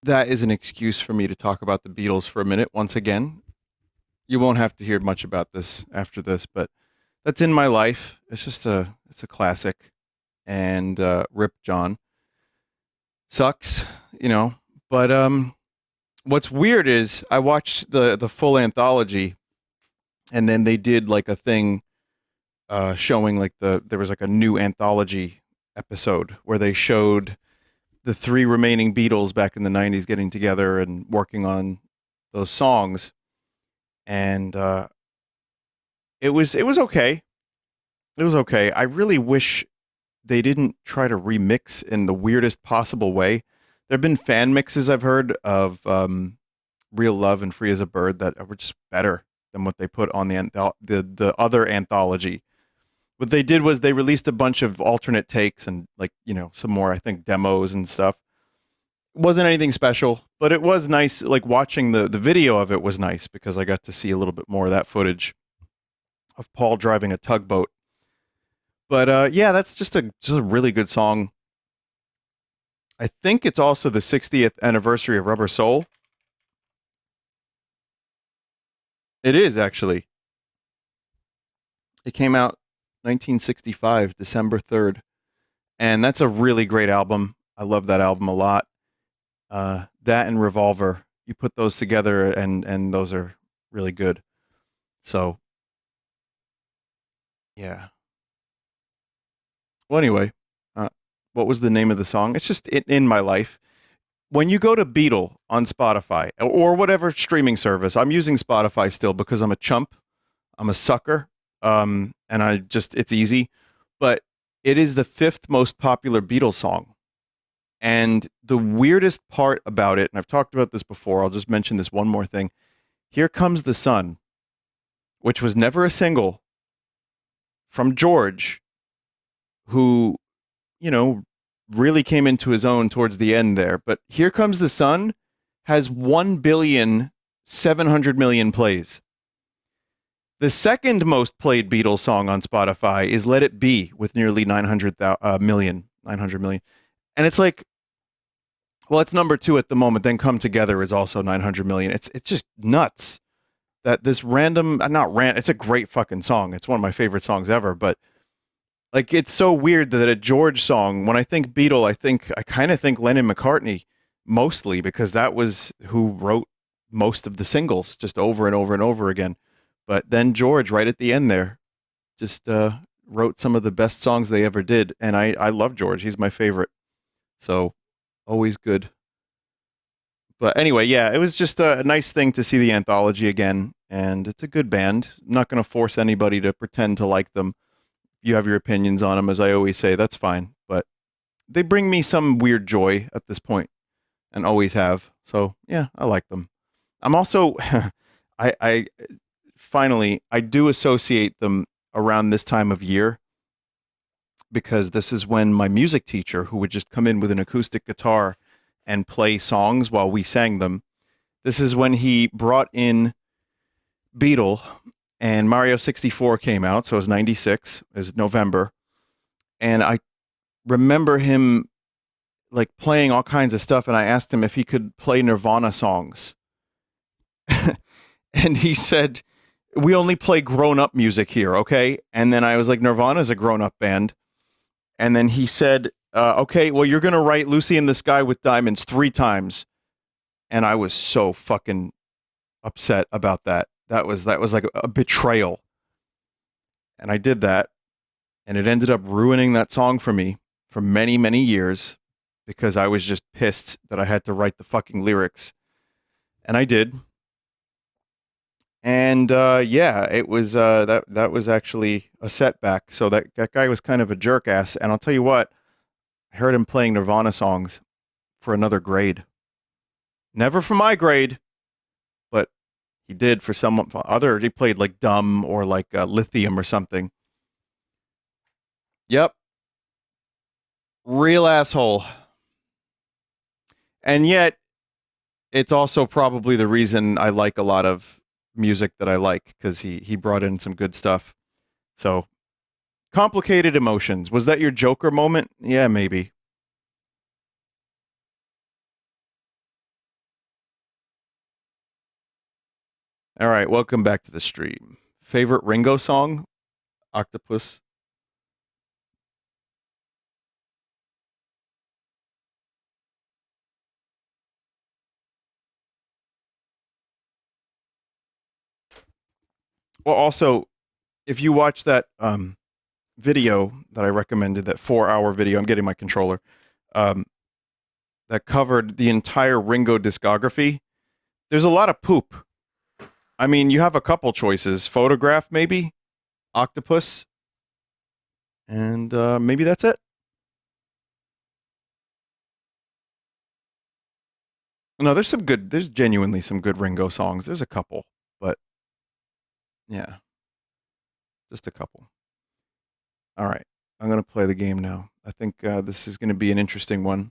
that is an excuse for me to talk about the Beatles for a minute once again. You won't have to hear much about this after this, but that's in my life. It's a classic, and Rip John sucks, you know. But what's weird is I watched the full anthology, and then they did like a thing showing like there was like a new anthology episode where they showed the three remaining Beatles back in the '90s getting together and working on those songs, and it was okay. It was okay. I really wish they didn't try to remix in the weirdest possible way. There have been fan mixes I've heard of "Real Love" and "Free as a Bird" that were just better than what they put on the other anthology. What they did was they released a bunch of alternate takes and like some more I think demos and stuff. It wasn't anything special, but it was nice. Like watching the video of it was nice because I got to see a little bit more of that footage of Paul driving a tugboat. But yeah, that's just a really good song. I think it's also the 60th anniversary of Rubber Soul. It is actually. It came out 1965, December 3rd, and that's a really great album. I love that album a lot. That and Revolver, you put those together, and those are really good. So yeah. Well, anyway, uh, what was the name of the song? It's just in my life. When you go to Beetle on Spotify or whatever streaming service, I'm using Spotify still because I'm a chump. I'm a sucker. And it's easy. But it is the fifth most popular Beatles song. And the weirdest part about it, and I've talked about this before, I'll just mention this one more thing. Here Comes the Sun, which was never a single from George, who, you know, really came into his own towards the end there. But Here Comes the Sun has 1,700,000,000 plays. The second most played Beatles song on Spotify is Let It Be with nearly 900 million. And it's like, well, it's number two at the moment. Then Come Together is also 900 million. It's just nuts that this random, not random, it's a great fucking song. It's one of my favorite songs ever. But like, it's so weird that a George song, when I think Beatle, I kind of think Lennon McCartney mostly because that was who wrote most of the singles just over and over and over again. But then George, right at the end there, just wrote some of the best songs they ever did. And I love George. He's my favorite. So always good. But anyway, yeah, it was just a nice thing to see the anthology again. And it's a good band. I'm not going to force anybody to pretend to like them. You have your opinions on them, as I always say, that's fine. But they bring me some weird joy at this point and always have. So yeah, I like them. I'm also, I finally, I do associate them around this time of year because this is when my music teacher, who would just come in with an acoustic guitar and play songs while we sang them, this is when he brought in Beatle and Mario 64 came out. So it was 96, it was November. And I remember him like playing all kinds of stuff. And I asked him if he could play Nirvana songs. And he said, we only play grown up music here, okay? And then I was like, Nirvana's a grown up band. And then he said, okay, well, you're going to write Lucy in the Sky with Diamonds 3 times. And I was so fucking upset about that. That was like a betrayal. And I did that. And it ended up ruining that song for me for many, many years because I was just pissed that I had to write the fucking lyrics. And I did. And yeah, it was that was actually a setback. So that guy was kind of a jerk ass. And I'll tell you what, I heard him playing Nirvana songs for another grade. Never for my grade, but he did for someone other. He played like Dumb or like Lithium or something. Yep, real asshole. And yet, it's also probably the reason I like a lot of music that I like because he brought in some good stuff. So complicated emotions. Was that your Joker moment? Yeah, maybe. All right, welcome back to the stream. Favorite Ringo song? Octopus. Well, also, if you watch that video that I recommended, that 4 hour video, I'm getting my controller, um, that covered the entire Ringo discography, there's a lot of poop. I mean, you have a couple choices: Photograph, maybe, Octopus, and maybe that's it. No, there's some good. There's genuinely some good Ringo songs. There's a couple, but yeah, just a couple. All right, I'm gonna play the game now. I think this is gonna be an interesting one.